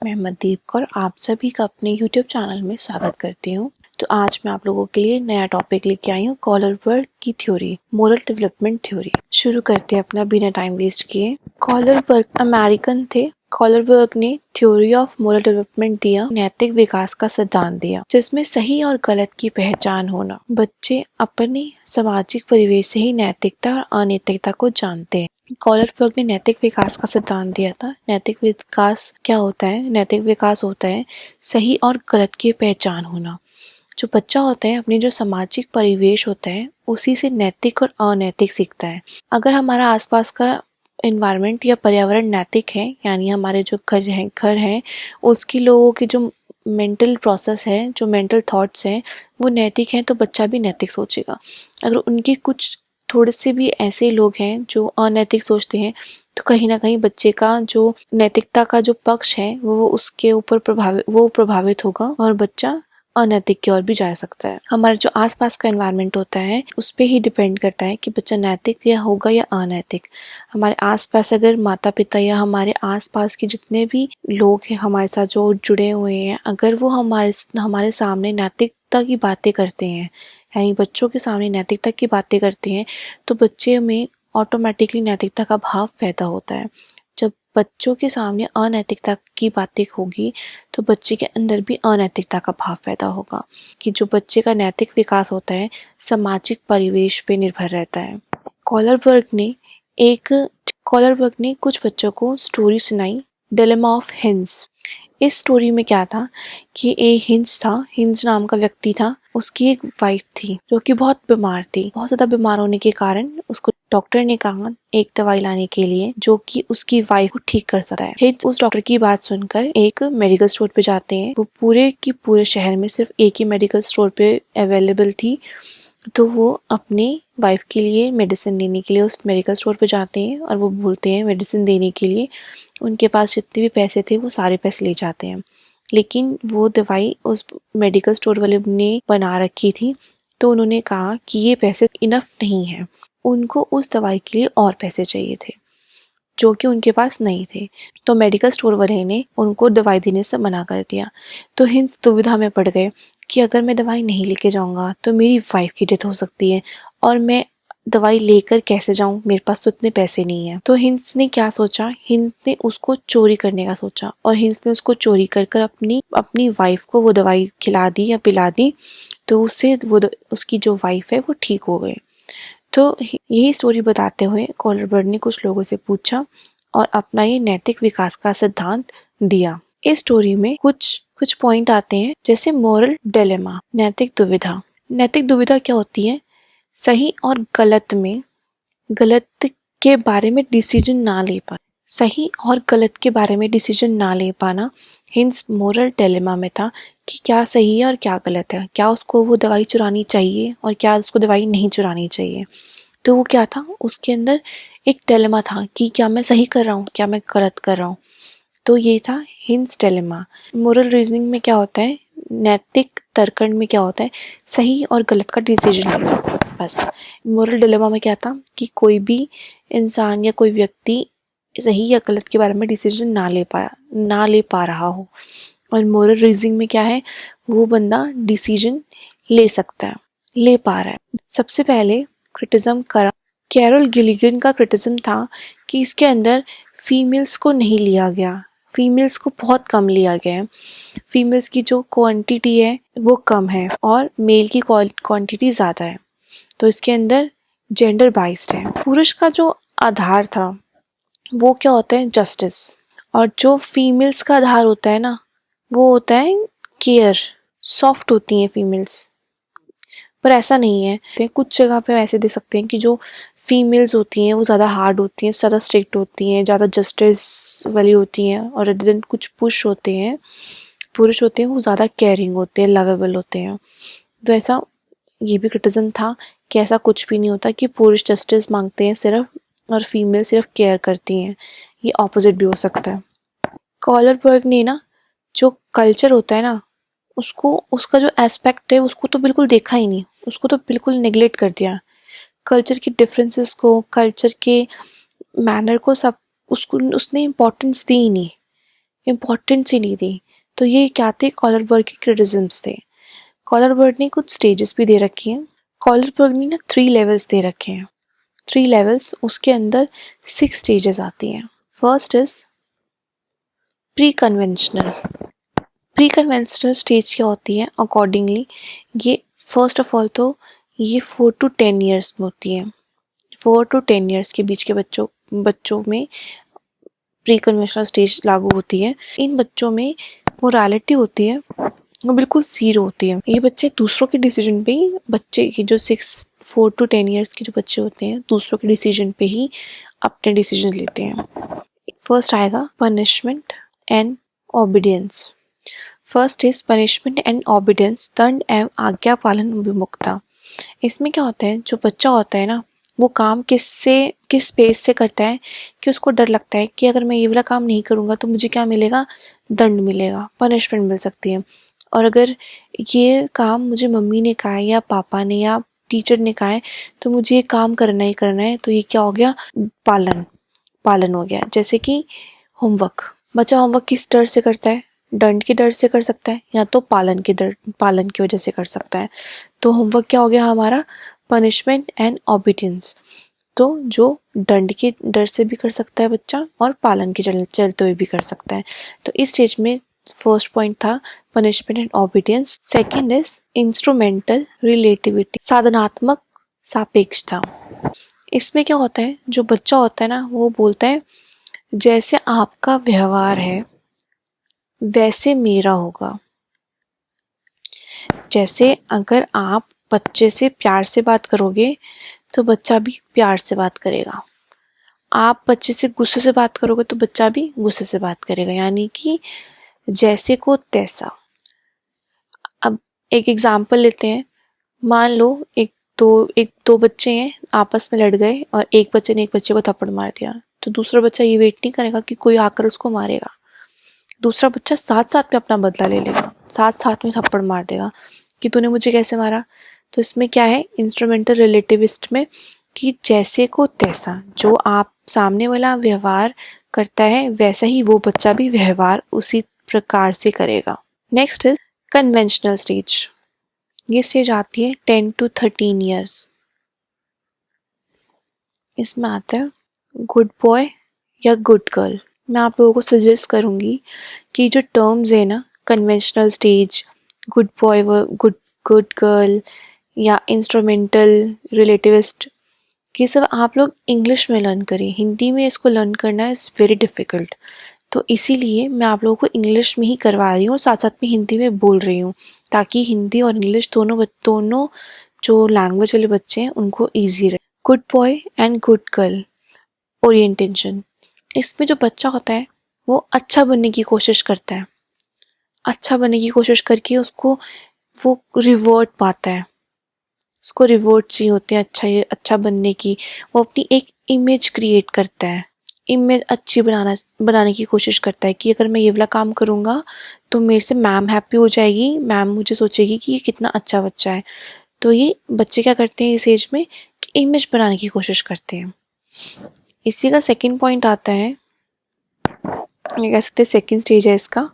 मैं मनदीप कौर आप सभी का अपने YouTube चैनल में स्वागत करती हूँ। तो आज मैं आप लोगों के लिए नया टॉपिक लेके आई हूँ, कॉलरबर्ग की थ्योरी, मोरल डेवलपमेंट थ्योरी। शुरू करते हैं अपना बिना टाइम वेस्ट किए। कॉलरबर्ग अमेरिकन थे। कॉलरबर्ग ने थ्योरी ऑफ मोरल डेवलपमेंट दिया, नैतिक विकास का सिद्धांत दिया, जिसमें सही और गलत की पहचान होना। बच्चे अपने सामाजिक परिवेश से ही नैतिकता और अनैतिकता को जानते हैं। कॉलरबर्ग ने नैतिक विकास का सिद्धांत दिया था। नैतिक विकास क्या होता है? नैतिक विकास होता है सही और गलत की पहचान होना। जो बच्चा होता है, अपने जो सामाजिक परिवेश होता है, उसी से नैतिक और अनैतिक सीखता है। अगर हमारा आसपास का एनवायरनमेंट या पर्यावरण नैतिक है, यानी हमारे जो घर हैं उसके लोगों की जो मेंटल प्रोसेस है, जो मेंटल थॉट्स हैं, वो नैतिक हैं, तो बच्चा भी नैतिक सोचेगा। अगर उनके कुछ थोड़े से भी ऐसे लोग हैं जो अनैतिक सोचते हैं, तो कहीं ना कहीं बच्चे का जो नैतिकता का जो पक्ष है वो उसके ऊपर प्रभावित होगा और बच्चा अनैतिक की ओर भी जा सकता है। हमारे जो आसपास का एनवायरनमेंट होता है उस पे ही डिपेंड करता है कि बच्चा नैतिक या होगा या अनैतिक। हमारे आसपास अगर माता पिता या हमारे आसपास के जितने भी लोग हैं हमारे साथ जो जुड़े हुए हैं, अगर वो हमारे सामने नैतिकता की बातें करते हैं, यानी बच्चों के सामने नैतिकता की बातें करते हैं, तो बच्चे में ऑटोमेटिकली नैतिकता का भाव पैदा होता है। जब बच्चों के सामने अनैतिकता की बातें होगी तो बच्चे के अंदर भी अनैतिकता का भाव पैदा होगा। कि जो बच्चे का नैतिक विकास होता है सामाजिक परिवेश पे निर्भर रहता है। कॉलरबर्ग ने कुछ बच्चों को स्टोरी सुनाई, डिलेमा ऑफ हिंज। इस स्टोरी में क्या था कि एक हिंज नाम का व्यक्ति था। उसकी एक वाइफ थी जो कि बहुत बीमार थी। बहुत ज्यादा बीमार होने के कारण उसको डॉक्टर ने कहा एक दवाई लाने के लिए जो कि उसकी वाइफ को ठीक कर सकता है। हिंज उस डॉक्टर की बात सुनकर एक मेडिकल स्टोर पे जाते हैं। वो पूरे शहर में सिर्फ एक ही मेडिकल स्टोर पे अवेलेबल थी, तो वो अपनी वाइफ के लिए मेडिसिन लेने के लिए उस मेडिकल स्टोर पे जाते हैं और वो बोलते हैं मेडिसिन देने के लिए। उनके पास जितने भी पैसे थे वो सारे पैसे ले जाते हैं, लेकिन वो दवाई उस मेडिकल स्टोर वाले ने बना रखी थी, तो उन्होंने कहा कि ये पैसे इनफ नहीं है। उनको उस दवाई के लिए और पैसे चाहिए थे जो कि उनके पास नहीं थे। तो मेडिकल स्टोर वाले ने उनको दवाई देने से मना कर दिया। तो हिंस दुविधा में पड़ गए कि अगर मैं दवाई नहीं लेके जाऊंगा तो मेरी वाइफ की डेथ हो सकती है और मैं दवाई लेकर कैसे जाऊं, मेरे पास तो इतने पैसे नहीं है। तो हिंस ने क्या सोचा, हिंस ने उसको चोरी करने का सोचा और हिंस ने उसको चोरी कर अपनी वाइफ को वो दवाई खिला दी या पिला दी। तो उससे उसकी जो वाइफ है वो ठीक हो गई। तो यही स्टोरी बताते हुए कॉलरबर्ग ने कुछ लोगों से पूछा और अपना ये नैतिक विकास का सिद्धांत दिया। इस स्टोरी में कुछ पॉइंट आते हैं, जैसे मोरल डिलेमा, नैतिक दुविधा। नैतिक दुविधा क्या होती है? सही और गलत के बारे में डिसीजन ना ले पाना। सही और गलत के बारे में डिसीजन ना ले पाना हिंस मोरल डिलेमा में था कि क्या सही है और क्या गलत है, क्या उसको वो दवाई चुरानी चाहिए और क्या उसको दवाई नहीं चुरानी चाहिए। तो वो क्या था, उसके अंदर एक डिलेमा था कि क्या मैं सही कर रहा हूँ, क्या मैं गलत कर रहा हूँ। तो ये था हिंस डिलेमा। मोरल रीजनिंग में क्या होता है, नैतिक तर्कण में क्या होता है, सही और गलत का डिसीजन लेना। बस मोरल डिलेमा में क्या था कि कोई भी इंसान या कोई व्यक्ति सही या गलत के बारे में डिसीजन ना ले पा रहा हो। और मोरल रीजनिंग में क्या है, वो बंदा डिसीजन ले सकता है, ले पा रहा है। सबसे पहले क्रिटिज्म करा कैरोल गिलिगन का क्रिटिज्म था कि इसके अंदर फीमेल्स को नहीं लिया गया, फीमेल्स को बहुत कम लिया गया है। फीमेल्स की जो क्वांटिटी है वो कम है और मेल की क्वांटिटी ज़्यादा है। तो इसके अंदर जेंडर बाइस्ड है। पुरुष का जो आधार था वो क्या होता है, जस्टिस। और जो फीमेल्स का आधार होता है ना, वो होता है केयर। सॉफ्ट होती हैं फीमेल्स, पर ऐसा नहीं है। कुछ जगह पे ऐसे देख सकते हैं कि जो फीमेल्स होती हैं वो ज़्यादा हार्ड होती हैं, ज़्यादा स्ट्रिक्ट होती हैं, ज़्यादा जस्टिस वाली होती हैं। और अदर देन कुछ पुरुष होते हैं वो ज़्यादा केयरिंग होते हैं, लवेबल होते हैं। तो ऐसा ये भी क्रिटिज्म था कि ऐसा कुछ भी नहीं होता कि पुरुष जस्टिस मांगते हैं सिर्फ और फीमेल सिर्फ केयर करती हैं। ये ऑपोजिट भी हो सकता है। कॉलरबर्ग ने ना जो कल्चर होता है ना, उसका जो एस्पेक्ट है उसको तो बिल्कुल देखा ही नहीं, उसको तो बिल्कुल नेग्लेक्ट कर दिया। कल्चर की डिफरेंसेस को, कल्चर के मैनर को, सब उसने इम्पोर्टेंस दी ही नहीं। इम्पोर्टेंस ही नहीं दी। तो ये क्या थे, कॉलरबर्ग के क्रिटिसिज्म्स थे। कॉलरबर्ग ने कुछ स्टेजेस भी दे रखी हैं। कॉलरबर्ग ने ना 3 लेवल्स दे रखे हैं। 3 लेवल्स, उसके अंदर 6 स्टेजेस आती हैं। First is pre conventional. Pre conventional stage क्या होती है अकॉर्डिंगली, ये फर्स्ट ऑफ ऑल तो ये 4 to 10 ईयर्स में होती है। 4 to 10 ईयर्स के बीच के बच्चों में प्री कन्वेंशनल स्टेज लागू होती है। इन बच्चों में मोरालिटी होती है वो बिल्कुल जीरो होती है। ये बच्चे दूसरों के डिसीजन पे ही, बच्चे की जो 4 to 10 ईयर्स के जो बच्चे होते हैं दूसरों के डिसीजन पे ही अपने डिसीजन लेते हैं। फर्स्ट आएगा punishment and obedience. First is punishment and obedience, दंड एवं आज्ञा पालन विमुक्ता। इसमें क्या होता है, जो बच्चा होता है ना वो काम किस पेस से करता है कि उसको डर लगता है कि अगर मैं ये वाला काम नहीं करूँगा तो मुझे क्या मिलेगा, दंड मिलेगा, पनिशमेंट मिल सकती है। और अगर ये काम मुझे मम्मी ने कहा है या पापा ने या टीचर ने कहा है तो मुझे ये काम करना ही करना है, तो ये क्या हो गया, पालन हो गया। जैसे कि होमवर्क, बच्चा होमवर्क किस डर से करता है, दंड के डर से कर सकता है या तो पालन की वजह से कर सकता है। तो होमवर्क क्या हो गया हमारा, पनिशमेंट एंड ओबीडियंस। तो जो दंड के डर से भी कर सकता है बच्चा और पालन के चलते हुए भी कर सकता है। तो इस स्टेज में फर्स्ट पॉइंट था punishment and obedience. Second is instrumental relativity, साधनात्मक सापेक्षता। इसमें क्या होता है, जो बच्चा होता है ना वो बोलता है जैसे आपका व्यवहार है वैसे मेरा होगा। जैसे अगर आप बच्चे से प्यार से बात करोगे तो बच्चा भी प्यार से बात करेगा। आप बच्चे से गुस्से से बात करोगे तो बच्चा भी गुस्से से बात करेगा, यानी कि जैसे को तैसा। अब एक एग्जाम्पल लेते हैं। मान लो एक दो बच्चे हैं, आपस में लड़ गए और एक बच्चे ने एक बच्चे को थप्पड़ मार दिया, तो दूसरा बच्चा ये वेट नहीं करेगा कि कोई आकर उसको मारेगा। दूसरा बच्चा साथ साथ में अपना बदला ले लेगा, साथ साथ में थप्पड़ मार देगा कि तूने मुझे कैसे मारा। तो इसमें क्या है, इंस्ट्रूमेंटल रिलेटिविस्ट में कि जैसे को तैसा, जो आप सामने वाला व्यवहार करता है वैसा ही वो बच्चा भी व्यवहार उसी प्रकार से करेगा। Next is conventional stage. ये स्टेज आती है 10 to 13 ईयर्स। इसमें आता है गुड बॉय या गुड गर्ल। मैं आप लोगों को सजेस्ट करूँगी कि जो टर्म्स है ना, conventional stage, good boy, good girl या इंस्ट्रूमेंटल रिलेटिविस्ट, ये सब आप लोग इंग्लिश में लर्न करें। हिंदी में इसको लर्न करना इज़ वेरी डिफ़िकल्ट। तो इसीलिए मैं आप लोगों को इंग्लिश में ही करवा रही हूँ, साथ साथ में हिंदी में बोल रही हूँ, ताकि हिंदी और इंग्लिश दोनों जो लैंग्वेज वाले बच्चे हैं उनको ईजी रहे। Good boy and good girl orientation. इसमें जो बच्चा होता है वो अच्छा बनने की कोशिश करता है, अच्छा बनने की कोशिश करके उसको वो रिवॉर्ड पाता है, उसको रिवॉर्ड चाहिए होते हैं अच्छा बनने की। वो अपनी एक इमेज क्रिएट करता है, इमेज अच्छी बनाने की कोशिश करता है कि अगर मैं ये वाला काम करूँगा तो मेरे से मैम हैप्पी हो जाएगी, मैम मुझे सोचेगी कि ये कितना अच्छा बच्चा है। तो ये बच्चे क्या करते हैं इस एज में कि इमेज बनाने की कोशिश करते हैं। इसी का सेकंड पॉइंट आता है, ये कह सकते हैं सेकंड स्टेज है इसका,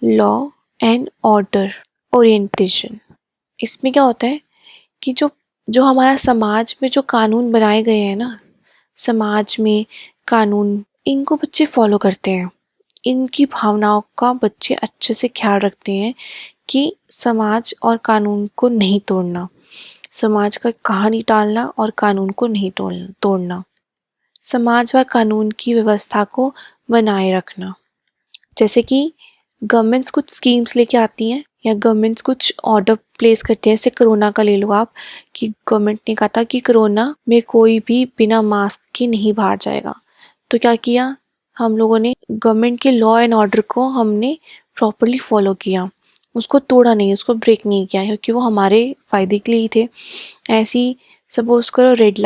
लॉ एंड ऑर्डर ओरिएंटेशन। इसमें क्या होता है कि जो हमारा समाज में जो कानून बनाए गए हैं ना, समाज में कानून, इनको बच्चे फॉलो करते हैं। इनकी भावनाओं का बच्चे अच्छे से ख्याल रखते हैं कि समाज और कानून को नहीं तोड़ना, समाज का कहानी टालना और कानून को नहीं तोड़ना, समाज व कानून की व्यवस्था को बनाए रखना। जैसे कि गवर्नमेंट्स कुछ स्कीम्स लेके आती हैं या गवर्नमेंट्स कुछ ऑर्डर प्लेस करते हैं। जैसे कोरोना का ले लो आप, कि गवर्नमेंट ने कहा था कि कोरोना में कोई भी बिना मास्क के नहीं बाहर जाएगा। तो क्या किया हम लोगों ने, गवर्नमेंट के लॉ एंड ऑर्डर को हमने प्रॉपरली फॉलो किया, उसको तोड़ा नहीं, उसको ब्रेक नहीं किया, क्योंकि वो हमारे फ़ायदे के लिए ही थे। ऐसी सपोज करो रेड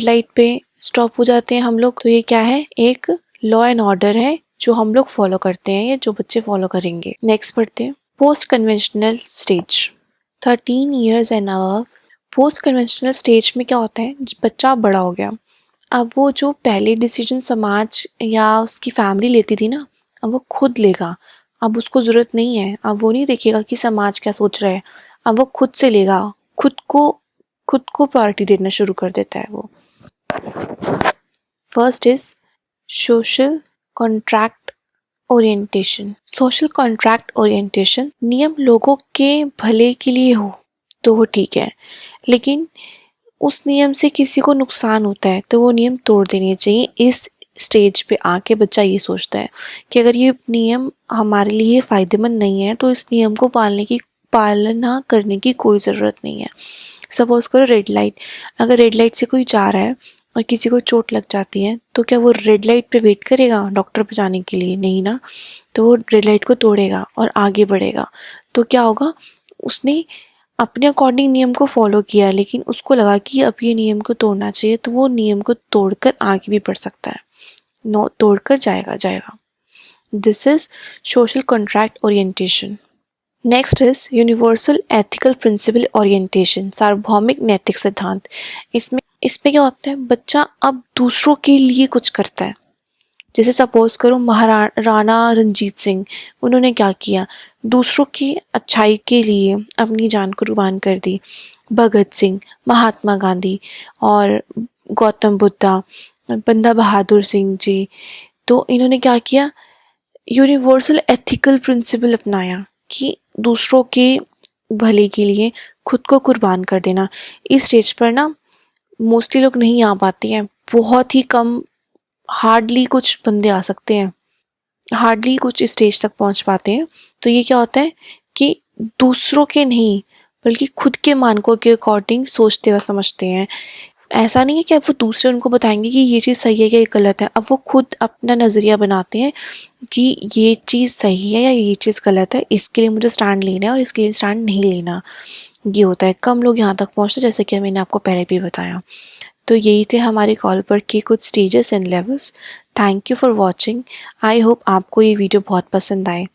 लाइट पे स्टॉप हो जाते हैं हम लोग, तो ये क्या है, एक लॉ एंड ऑर्डर है जो हम लोग फॉलो करते हैं या जो बच्चे फॉलो करेंगे। नेक्स्ट पढ़ते हैं post conventional stage, 13 years and above. Post conventional stage में क्या होता है, बच्चा बड़ा हो गया, अब वो जो पहले डिसीजन समाज या उसकी फैमिली लेती थी ना, अब वो खुद लेगा। अब उसको ज़रूरत नहीं है, अब वो नहीं देखेगा कि समाज क्या सोच रहा है, अब वो खुद से लेगा, खुद को प्रायोरिटी देना शुरू कर देता है वो। First is social contract orientation. Social contract orientation, नियम लोगों के भले के लिए हो तो वो ठीक है, लेकिन उस नियम से किसी को नुकसान होता है तो वो नियम तोड़ देने चाहिए। इस स्टेज पे आके बच्चा ये सोचता है कि अगर ये नियम हमारे लिए फ़ायदेमंद नहीं है तो इस नियम को पालना करने की कोई ज़रूरत नहीं है। सपोज करो रेड लाइट, अगर रेड लाइट से कोई जा रहा है और किसी को चोट लग जाती है तो क्या वो रेड लाइट पे वेट करेगा डॉक्टर पे जाने के लिए? नहीं ना। तो वो रेड लाइट को तोड़ेगा और आगे बढ़ेगा। तो क्या होगा, उसने अपने अकॉर्डिंग नियम को फॉलो किया, लेकिन उसको लगा कि अब ये नियम को तोड़ना चाहिए, तो वो नियम को तोड़कर आगे भी बढ़ सकता है। नो, तोड़कर जाएगा। This is social contract orientation. Next is universal ethical principle orientation, सार्वभौमिक नैतिक सिद्धांत। इसमें क्या होता है, बच्चा अब दूसरों के लिए कुछ करता है। जैसे सपोज करो महाराणा रंजीत सिंह, उन्होंने क्या किया, दूसरों की अच्छाई के लिए अपनी जान कुर्बान कर दी। भगत सिंह, महात्मा गांधी और गौतम बुद्धा, बंदा बहादुर सिंह जी, तो इन्होंने क्या किया, यूनिवर्सल एथिकल प्रिंसिपल अपनाया कि दूसरों के भले के लिए खुद को कुर्बान कर देना। इस स्टेज पर ना मोस्टली लोग नहीं आ पाते हैं, बहुत ही कम, हार्डली कुछ बंदे आ सकते हैं, हार्डली कुछ स्टेज तक पहुंच पाते हैं। तो ये क्या होता है कि दूसरों के नहीं बल्कि खुद के मानकों के अकॉर्डिंग सोचते व समझते हैं। ऐसा नहीं है कि अब वो दूसरे उनको बताएंगे कि ये चीज़ सही है या ये गलत है, अब वो खुद अपना नज़रिया बनाते हैं कि ये चीज़ सही है या ये चीज़ गलत है, इसके लिए मुझे स्टैंड लेना है और इसके लिए स्टैंड नहीं लेना। ये होता है, कम लोग यहाँ तक पहुँचते, जैसे कि मैंने आपको पहले भी बताया। तो यही थे हमारे कॉल पर के कुछ stages and levels. Thank you for watching. I hope आपको ये वीडियो बहुत पसंद आए।